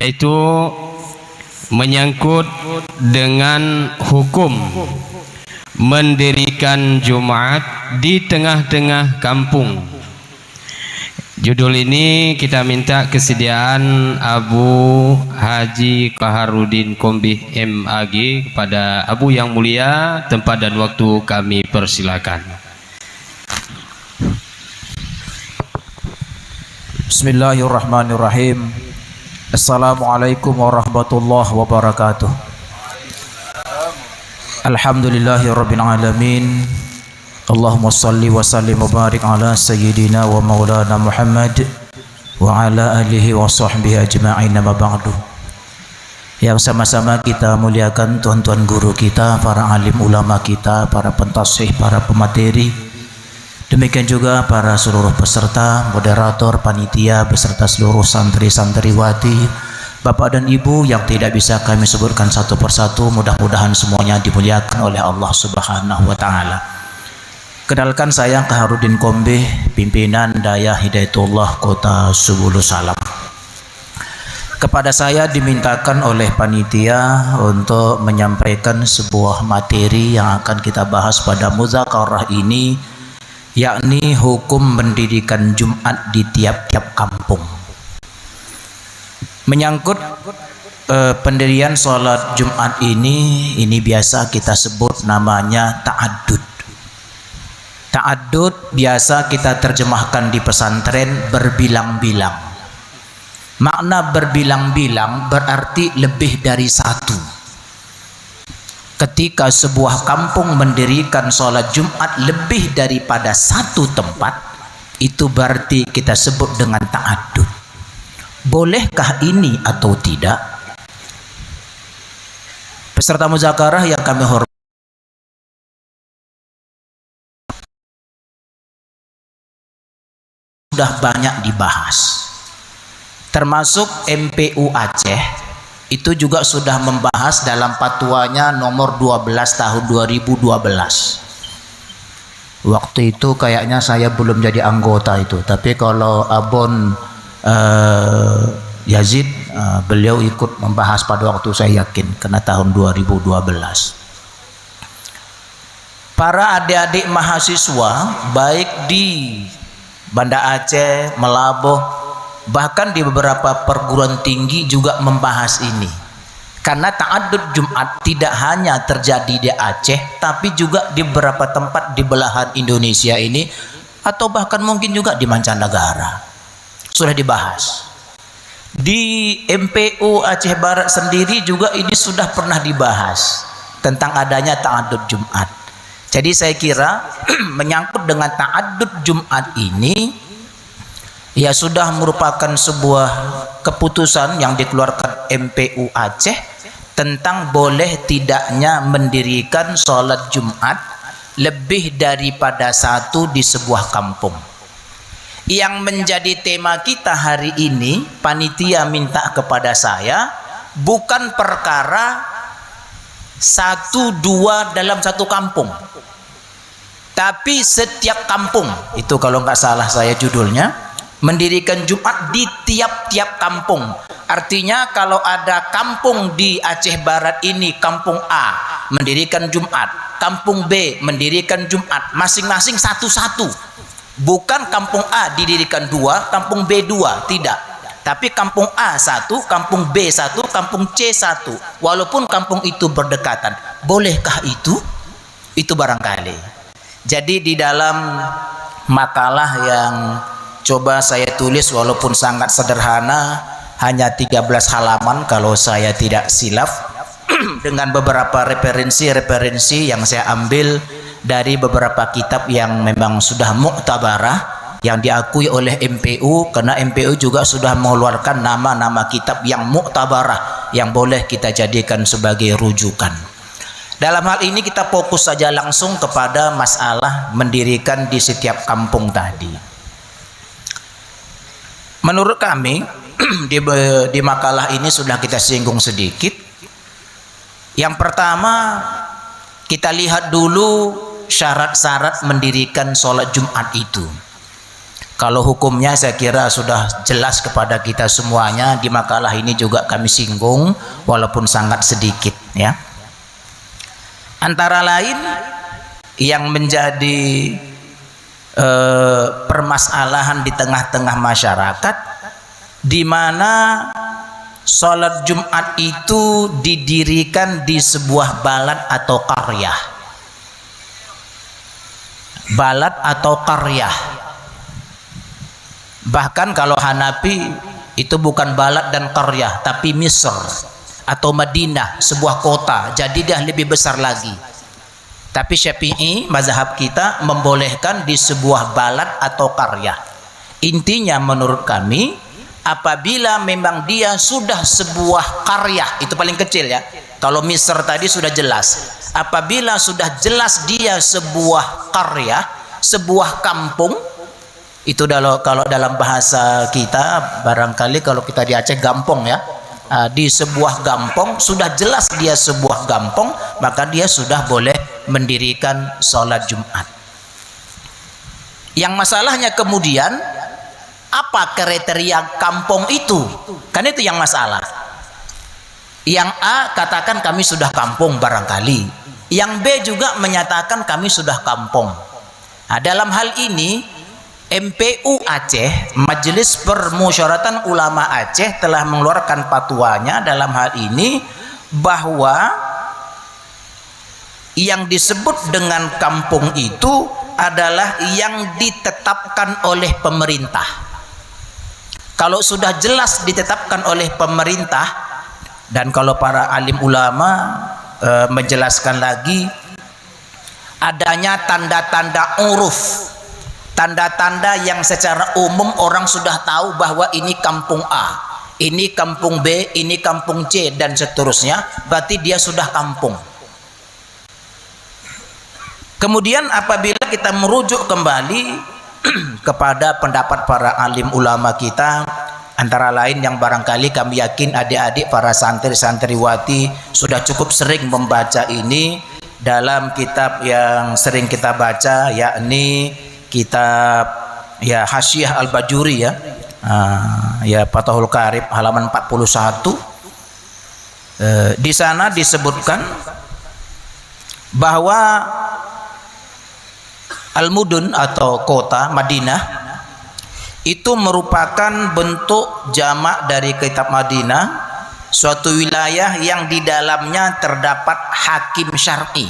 yaitu menyangkut dengan hukum mendirikan Jumat di tengah-tengah kampung. Judul ini kita minta kesediaan Abu Haji Qaharudin Kombih MAG kepada Abu yang mulia. Tempat dan waktu kami persilakan. Bismillahirrahmanirrahim. Assalamualaikum warahmatullahi wabarakatuh. Alhamdulillahirabbil alamin. Allahumma salli wa sallim wa barik ala sayyidina wa maulana Muhammad wa ala alihi wa sahbihi ajma'in, ma ba'du. Yang sama-sama kita muliakan tuan-tuan guru kita, para alim ulama kita, para pentasih, para pemateri, demikian juga para seluruh peserta, moderator, panitia, beserta seluruh santri-santriwati, bapak dan ibu yang tidak bisa kami sebutkan satu persatu. Mudah-mudahan semuanya dimuliakan oleh Allah Subhanahu wa ta'ala. Kenalkan, saya Qaharudin Kombih, pimpinan Daya Hidayatullah Kota Subulu Salam. Kepada saya dimintakan oleh panitia untuk menyampaikan sebuah materi yang akan kita bahas pada muzakarah ini, yakni hukum mendirikan Jumat di tiap-tiap kampung. Menyangkut pendirian sholat Jumat ini biasa kita sebut namanya ta'addud. Ta'addud biasa kita terjemahkan di pesantren berbilang-bilang. Makna berbilang-bilang berarti lebih dari satu. Ketika sebuah kampung mendirikan sholat Jumat lebih daripada satu tempat, itu berarti kita sebut dengan ta'addud. Bolehkah ini atau tidak? Peserta muzakarah yang kami hormati, sudah banyak dibahas, termasuk MPU Aceh itu juga sudah membahas dalam fatwanya nomor 12 tahun 2012. Waktu itu kayaknya saya belum jadi anggota itu, tapi kalau Abon Yazid, beliau ikut membahas pada waktu, saya yakin, karena tahun 2012. Para adik-adik mahasiswa baik di Banda Aceh, Melaboh, bahkan di beberapa perguruan tinggi juga membahas ini. Karena ta'addud Jumat tidak hanya terjadi di Aceh, tapi juga di beberapa tempat di belahan Indonesia ini, atau bahkan mungkin juga di mancanegara. Sudah dibahas. Di MPU Aceh Barat sendiri juga ini sudah pernah dibahas tentang adanya ta'addud Jumat. Jadi saya kira menyangkut dengan ta'addud Jumat ini, ya sudah merupakan sebuah keputusan yang dikeluarkan MPU Aceh tentang boleh tidaknya mendirikan sholat Jumat lebih daripada satu di sebuah kampung. Yang menjadi tema kita hari ini, panitia minta kepada saya, bukan perkara satu dua dalam satu kampung, tapi setiap kampung. Itu kalau nggak salah saya judulnya, mendirikan Jumat di tiap-tiap kampung. Artinya kalau ada kampung di Aceh Barat ini, kampung A mendirikan Jumat, kampung B mendirikan Jumat, masing-masing satu-satu. Bukan kampung A didirikan dua, kampung B dua, tidak. Tapi kampung A satu, kampung B satu, kampung C satu, walaupun kampung itu berdekatan. Bolehkah itu? Itu barangkali. Jadi di dalam makalah yang coba saya tulis, walaupun sangat sederhana, hanya 13 halaman kalau saya tidak silap, dengan beberapa referensi yang saya ambil dari beberapa kitab yang memang sudah muktabarah, yang diakui oleh MPU, karena MPU juga sudah mengeluarkan nama-nama kitab yang muktabarah yang boleh kita jadikan sebagai rujukan. Dalam hal ini kita fokus saja langsung kepada masalah mendirikan di setiap kampung tadi. Menurut kami di makalah ini sudah kita singgung sedikit. Yang pertama, kita lihat dulu syarat-syarat mendirikan sholat Jumat itu. Kalau hukumnya saya kira sudah jelas kepada kita semuanya. Di makalah ini juga kami singgung walaupun sangat sedikit ya. Antara lain yang menjadi permasalahan di tengah-tengah masyarakat, di mana sholat Jumat itu didirikan di sebuah balad atau qaryah. Balad atau qaryah. Bahkan kalau Hanafi itu bukan balad dan qaryah, tapi Misr atau Madinah, sebuah kota, jadi dia lebih besar lagi. Tapi Syafi'i mazhab kita membolehkan di sebuah balad atau qaryah. Intinya menurut kami, apabila memang dia sudah sebuah qaryah, itu paling kecil ya. Kalau Misr tadi sudah jelas. Apabila sudah jelas dia sebuah qaryah, sebuah kampung, itu kalau dalam bahasa kita barangkali kalau kita di Aceh gampong ya, di sebuah gampong sudah jelas dia sebuah gampong, maka dia sudah boleh mendirikan sholat Jumat. Yang masalahnya kemudian apa kriteria kampung itu, kan itu yang masalah. Yang A katakan kami sudah kampung barangkali, yang B juga menyatakan kami sudah kampung. Nah, dalam hal ini MPU Aceh, Majelis Permusyawaratan Ulama Aceh, telah mengeluarkan fatwanya dalam hal ini bahwa yang disebut dengan kampung itu adalah yang ditetapkan oleh pemerintah. Kalau sudah jelas ditetapkan oleh pemerintah, dan kalau para alim ulama menjelaskan lagi, adanya tanda-tanda uruf, tanda-tanda yang secara umum orang sudah tahu bahwa ini kampung A, ini kampung B, ini kampung C, dan seterusnya, berarti dia sudah kampung. Kemudian apabila kita merujuk kembali kepada pendapat para alim ulama kita, antara lain yang barangkali kami yakin adik-adik para santri-santriwati sudah cukup sering membaca ini dalam kitab yang sering kita baca, yakni kitab ya Hasyiah Al-Bajuri ya, ya Fathul Qarib halaman 41. Di sana disebutkan bahwa Al-Mudun atau kota Madinah itu merupakan bentuk jamak dari kitab Madinah, suatu wilayah yang di dalamnya terdapat hakim syar'i.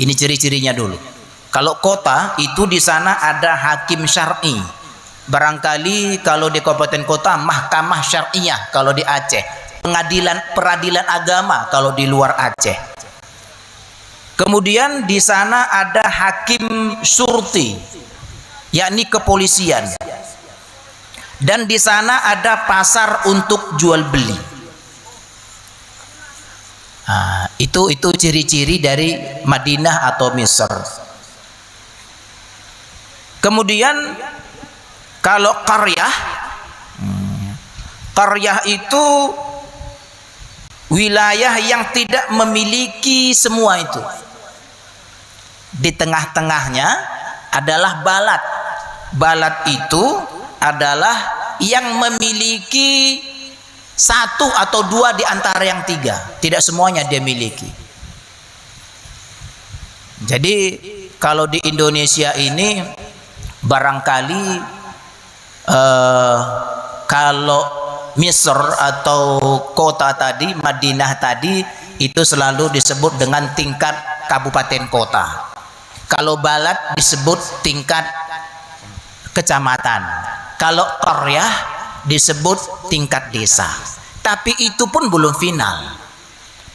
Ini ciri-cirinya dulu. Kalau kota itu di sana ada hakim syar'i. Barangkali kalau di kabupaten kota mahkamah syar'iyah, kalau di Aceh peradilan agama kalau di luar Aceh. Kemudian di sana ada hakim surti, yakni kepolisian. Dan di sana ada pasar untuk jual beli. Nah, itu ciri-ciri dari Madinah atau Misr. Kemudian kalau qaryah itu wilayah yang tidak memiliki semua itu. Di tengah-tengahnya adalah balad. Balad itu adalah yang memiliki satu atau dua di antara yang tiga. Tidak semuanya dia miliki. Jadi kalau di Indonesia ini barangkali kalau Misr atau kota tadi, Madinah tadi, itu selalu disebut dengan tingkat kabupaten kota. Kalau balad disebut tingkat kecamatan. Kalau qaryah disebut tingkat desa. Tapi itu pun belum final.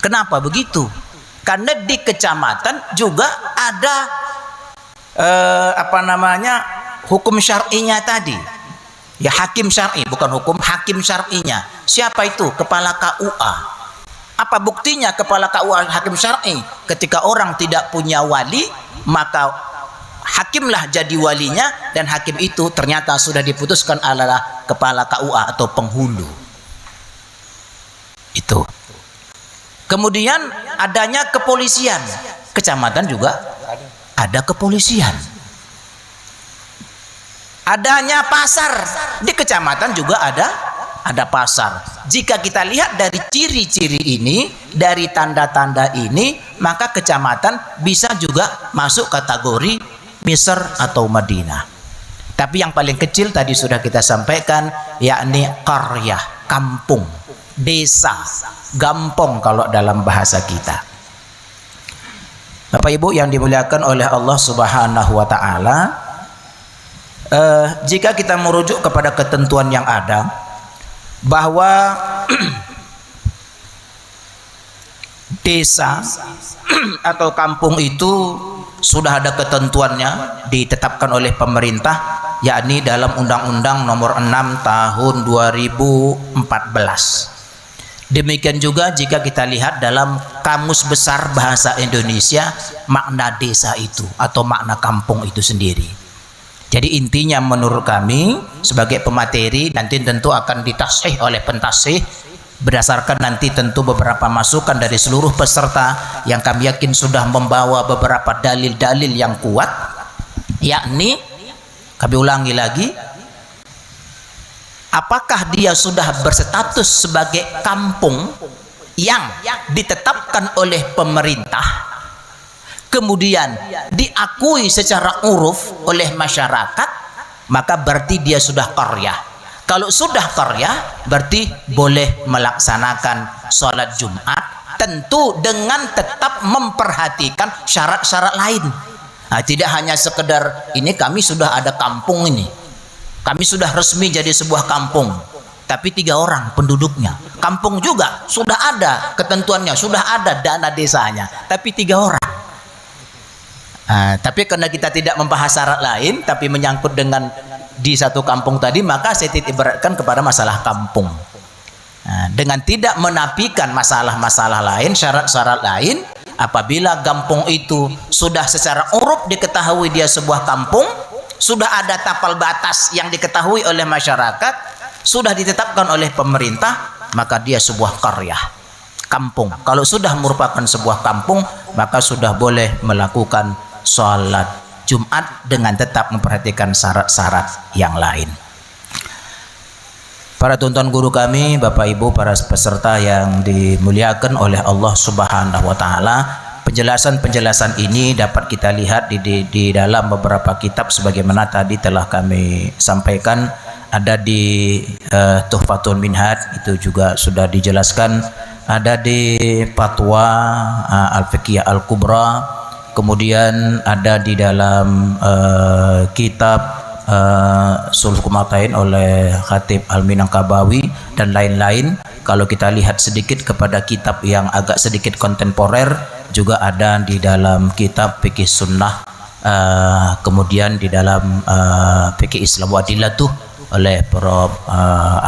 Kenapa begitu? Karena di kecamatan juga ada hukum syar'inya tadi. Ya hakim syar'i, bukan hukum, hakim syar'inya. Siapa itu? Kepala KUA. Apa buktinya kepala KUA hakim syar'i? Ketika orang tidak punya wali, maka hakimlah jadi walinya, dan hakim itu ternyata sudah diputuskan adalah kepala KUA atau penghulu. Itu. Kemudian adanya kepolisian. Kecamatan juga ada kepolisian. adanya pasar. Di kecamatan juga ada pasar. Jika kita lihat dari ciri-ciri ini, dari tanda-tanda ini, maka kecamatan bisa juga masuk kategori Misr atau Madinah. Tapi yang paling kecil tadi sudah kita sampaikan, yakni qaryah, kampung, desa, gampong kalau dalam bahasa kita. Bapak Ibu yang dimuliakan oleh Allah Subhanahu wa taala, jika kita merujuk kepada ketentuan yang ada bahwa desa atau kampung itu sudah ada ketentuannya ditetapkan oleh pemerintah, yakni dalam Undang-Undang Nomor 6 Tahun 2014. Demikian juga jika kita lihat dalam Kamus Besar Bahasa Indonesia, makna desa itu atau makna kampung itu sendiri. Jadi intinya menurut kami sebagai pemateri, nanti tentu akan ditasih oleh pentasih berdasarkan nanti tentu beberapa masukan dari seluruh peserta yang kami yakin sudah membawa beberapa dalil-dalil yang kuat, yakni kami ulangi lagi, apakah dia sudah berstatus sebagai kampung yang ditetapkan oleh pemerintah, kemudian diakui secara uruf oleh masyarakat, maka berarti dia sudah qaryah. Kalau sudah qaryah, berarti boleh melaksanakan sholat Jumat, tentu dengan tetap memperhatikan syarat-syarat lain. Nah, tidak hanya sekedar ini kami sudah ada kampung ini, kami sudah resmi jadi sebuah kampung, tapi 3 orang penduduknya. Kampung juga sudah ada ketentuannya, sudah ada dana desanya, tapi 3 orang. Tapi karena kita tidak membahas syarat lain, tapi menyangkut dengan di satu kampung tadi, maka saya titik beratkan kepada masalah kampung. Dengan tidak menafikan masalah-masalah lain, syarat-syarat lain, apabila kampung itu sudah secara uruf diketahui dia sebuah kampung, sudah ada tapal batas yang diketahui oleh masyarakat, sudah ditetapkan oleh pemerintah, maka dia sebuah qaryah, kampung. Kalau sudah merupakan sebuah kampung, maka sudah boleh melakukan sholat Jumat dengan tetap memperhatikan syarat-syarat yang lain. Para tuan-tuan guru kami, Bapak Ibu, para peserta yang dimuliakan oleh Allah Subhanahu wa taala, penjelasan-penjelasan ini dapat kita lihat di dalam beberapa kitab sebagaimana tadi telah kami sampaikan. Ada di Tuhfatul Minhaj, itu juga sudah dijelaskan, ada di Fatwa Al-Fiqhiyah Al-Kubra, kemudian ada di dalam kitab Sulh Kumatain oleh Khatib Al-Minangkabawi dan lain-lain. Kalau kita lihat sedikit kepada kitab yang agak sedikit kontemporer, juga ada di dalam kitab Fikih Sunnah, kemudian di dalam Fikih Islam wa Adillatuh oleh Prof.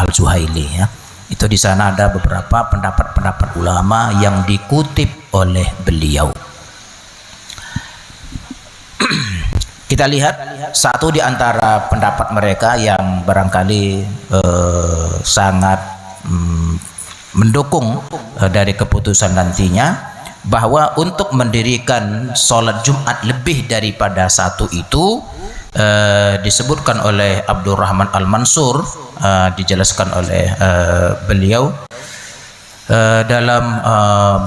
Al-Zuhaili, ya. Itu di sana ada beberapa pendapat-pendapat ulama yang dikutip oleh beliau. Kita lihat satu di antara pendapat mereka yang barangkali sangat mendukung dari keputusan nantinya, bahwa untuk mendirikan sholat Jumat lebih daripada 1 itu disebutkan oleh Abdurrahman Al-Mansur, dijelaskan oleh beliau dalam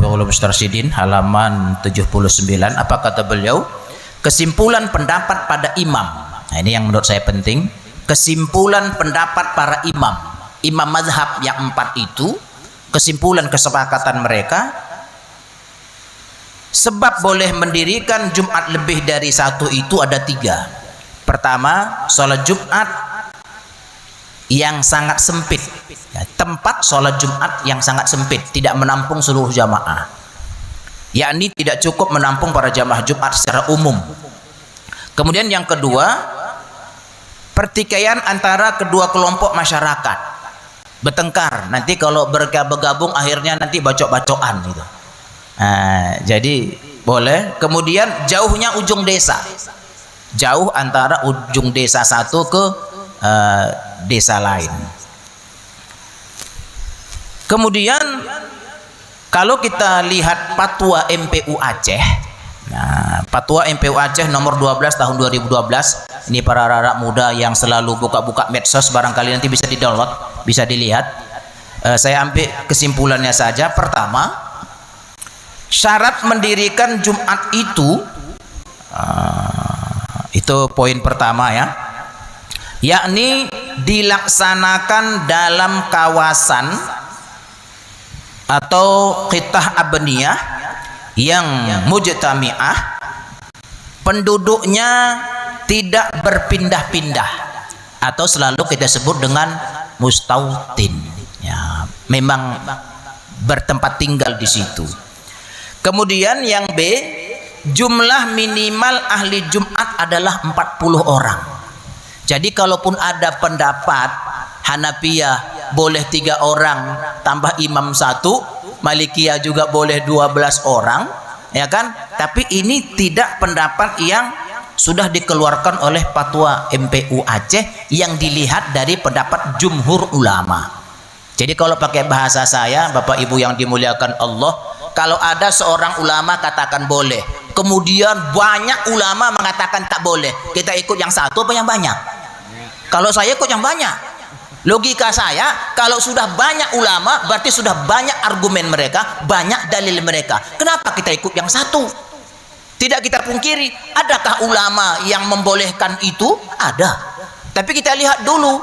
Bihulul Mustarsyidin halaman 79. Apa kata beliau? Kesimpulan pendapat pada imam. Nah, ini yang menurut saya penting. Kesimpulan pendapat para imam, imam mazhab yang 4 itu, kesimpulan kesepakatan mereka, sebab boleh mendirikan Jumat lebih dari 1 itu ada 3. Pertama, sholat Jumat yang sangat sempit, ya, tempat sholat Jumat yang sangat sempit, tidak menampung seluruh jamaah, yakni tidak cukup menampung para jamaah Jumat secara umum. Kemudian yang kedua, pertikaian antara kedua kelompok masyarakat, bertengkar, nanti kalau bergabung akhirnya nanti bacok-bacokan gitu. Jadi boleh. Kemudian jauhnya ujung desa, jauh antara ujung desa satu ke desa lain. Kemudian kalau kita lihat fatwa MPU Aceh, nah, fatwa MPU Aceh nomor 12 tahun 2012 Ini para anak muda yang selalu buka-buka medsos, barangkali nanti bisa di-download, bisa dilihat. Saya ambil kesimpulannya saja. Pertama, syarat mendirikan Jumat itu poin pertama ya, yakni dilaksanakan dalam kawasan atau qitah abniyah yang mujtami'ah, penduduknya tidak berpindah-pindah atau selalu kita sebut dengan mustautin ya, memang bertempat tinggal di situ. Kemudian yang B, jumlah minimal ahli Jumat adalah 40 orang. Jadi kalaupun ada pendapat Hanafiyah boleh 3 orang tambah imam 1, Malikiyah juga boleh 12 orang, ya kan? Tapi ini tidak pendapat yang sudah dikeluarkan oleh fatwa MPU Aceh yang dilihat dari pendapat jumhur ulama. Jadi kalau pakai bahasa saya, Bapak Ibu yang dimuliakan Allah, kalau ada seorang ulama katakan boleh, kemudian banyak ulama mengatakan tak boleh, kita ikut yang satu apa yang banyak? Kalau saya ikut yang banyak. Logika saya, kalau sudah banyak ulama berarti sudah banyak argumen mereka, banyak dalil mereka. Kenapa kita ikut yang satu? Tidak kita pungkiri, adakah ulama yang membolehkan itu? Ada. Tapi kita lihat dulu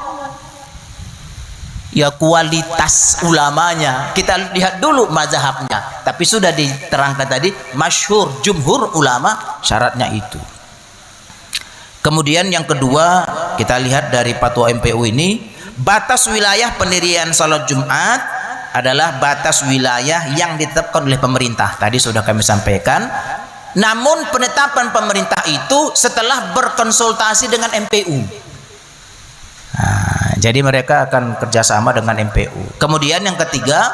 ya kualitas ulamanya, kita lihat dulu mazhabnya. Tapi sudah diterangkan tadi, masyhur jumhur ulama syaratnya itu. Kemudian yang kedua, kita lihat dari fatwa MPU ini, batas wilayah pendirian salat Jumat adalah batas wilayah yang ditetapkan oleh pemerintah. Tadi sudah kami sampaikan. Namun penetapan pemerintah itu setelah berkonsultasi dengan MPU. Nah, jadi mereka akan kerjasama dengan MPU. Kemudian yang ketiga,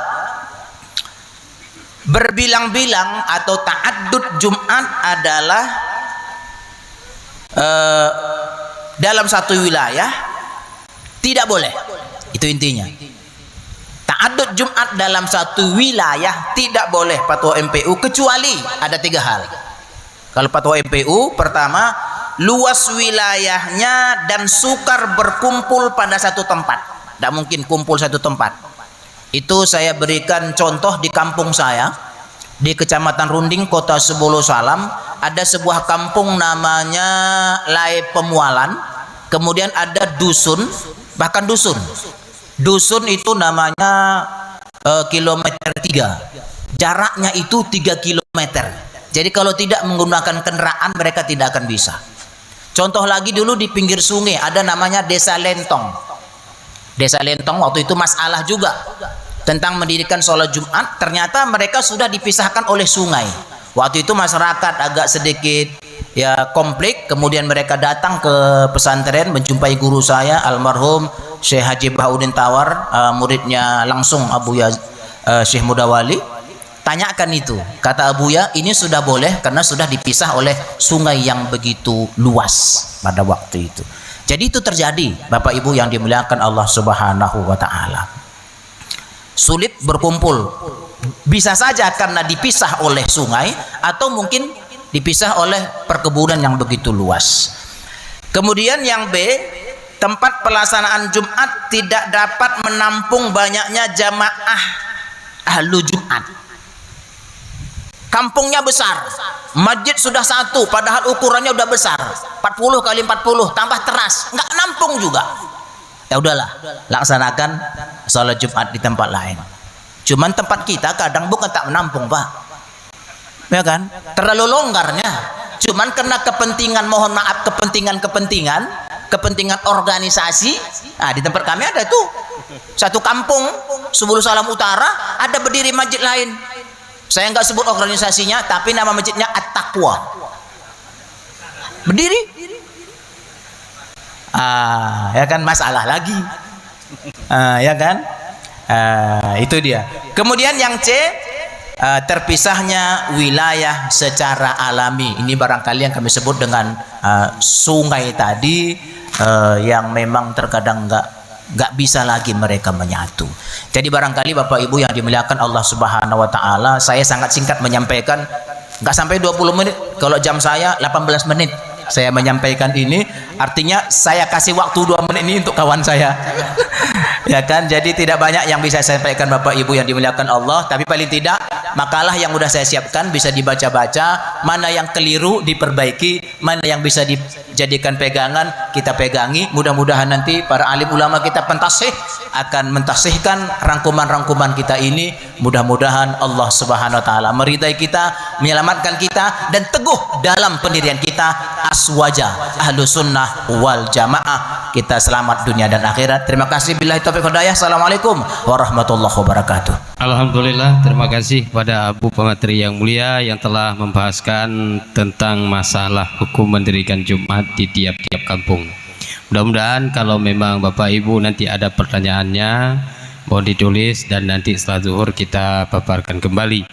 berbilang-bilang atau ta'addud Jumat adalah dalam satu wilayah tidak boleh. Itu intinya. Ta'addud Jumat dalam satu wilayah tidak boleh fatwa MPU, kecuali ada 3 hal. Kalau fatwa MPU, pertama, luas wilayahnya dan sukar berkumpul pada satu tempat. Tidak mungkin kumpul satu tempat. Itu saya berikan contoh di kampung saya, di Kecamatan Runding, Kota Sebolo Salam. Ada sebuah kampung namanya Lai Pemualan. Kemudian ada dusun, bahkan dusun itu namanya kilometer 3. Jaraknya itu 3 kilometer. Jadi kalau tidak menggunakan kendaraan mereka tidak akan bisa. Contoh lagi, dulu di pinggir sungai ada namanya Desa Lentong. Desa Lentong waktu itu masalah juga tentang mendirikan sholat Jumat. Ternyata mereka sudah dipisahkan oleh sungai. Waktu itu masyarakat agak sedikit ya konflik. Kemudian mereka datang ke pesantren menjumpai guru saya almarhum Syekh Haji Bahaudin Tawar, muridnya langsung Abuya Syekh Mudawali. Tanyakan itu, kata Abuya, ini sudah boleh karena sudah dipisah oleh sungai yang begitu luas pada waktu itu. Jadi itu terjadi, Bapak Ibu yang dimuliakan Allah Subhanahu wa taala. Sulit berkumpul. Bisa saja karena dipisah oleh sungai atau mungkin dipisah oleh perkebunan yang begitu luas. Kemudian yang B, tempat pelaksanaan Jumat tidak dapat menampung banyaknya jamaah ahlu Jumat. Kampungnya besar, masjid sudah satu, padahal ukurannya udah besar, 40 kali 40 tambah teras, nggak nampung juga. Ya udahlah, laksanakan sholat Jumat di tempat lain. Cuman tempat kita kadang bukan tak menampung, Pak, ya kan? Terlalu longgarnya. Cuman karena kepentingan, mohon maaf, kepentingan organisasi. Nah, di tempat kami ada tuh satu kampung Sebulu Salam Utara ada berdiri masjid lain. Saya nggak sebut organisasinya, tapi nama masjidnya At-Taqwa. Berdiri. Ya kan, masalah lagi. Ya kan? Itu dia. Kemudian yang C, terpisahnya wilayah secara alami. Ini barangkali yang kami sebut dengan sungai tadi, yang memang terkadang nggak bisa lagi mereka menyatu. Jadi barangkali Bapak Ibu yang dimuliakan Allah Subhanahu wa taala, saya sangat singkat menyampaikan, nggak sampai 20 menit. Kalau jam saya 18 menit. saya menyampaikan ini, artinya saya kasih waktu 2 menit ini untuk kawan saya. Ya kan, jadi tidak banyak yang bisa saya sampaikan Bapak Ibu yang dimuliakan Allah, tapi paling tidak makalah yang sudah saya siapkan bisa dibaca-baca, mana yang keliru diperbaiki, mana yang bisa dijadikan pegangan kita pegangi. Mudah-mudahan nanti para alim ulama kita pentasih akan mentasihkan rangkuman-rangkuman kita ini. Mudah-mudahan Allah Subhanahu wa taala meridai kita, menyelamatkan kita, dan teguh dalam pendirian kita aswaja ahlu sunnah wal jamaah. Kita selamat dunia dan akhirat. Terima kasih. Billahi taufiq wal hidayah. Assalamualaikum warahmatullahi wabarakatuh. Alhamdulillah, terima kasih kepada Abu Pemateri yang mulia yang telah membahaskan tentang masalah hukum mendirikan Jumat di tiap-tiap kampung. Mudah-mudahan kalau memang Bapak Ibu nanti ada pertanyaannya, mohon ditulis dan nanti setelah zuhur kita paparkan kembali.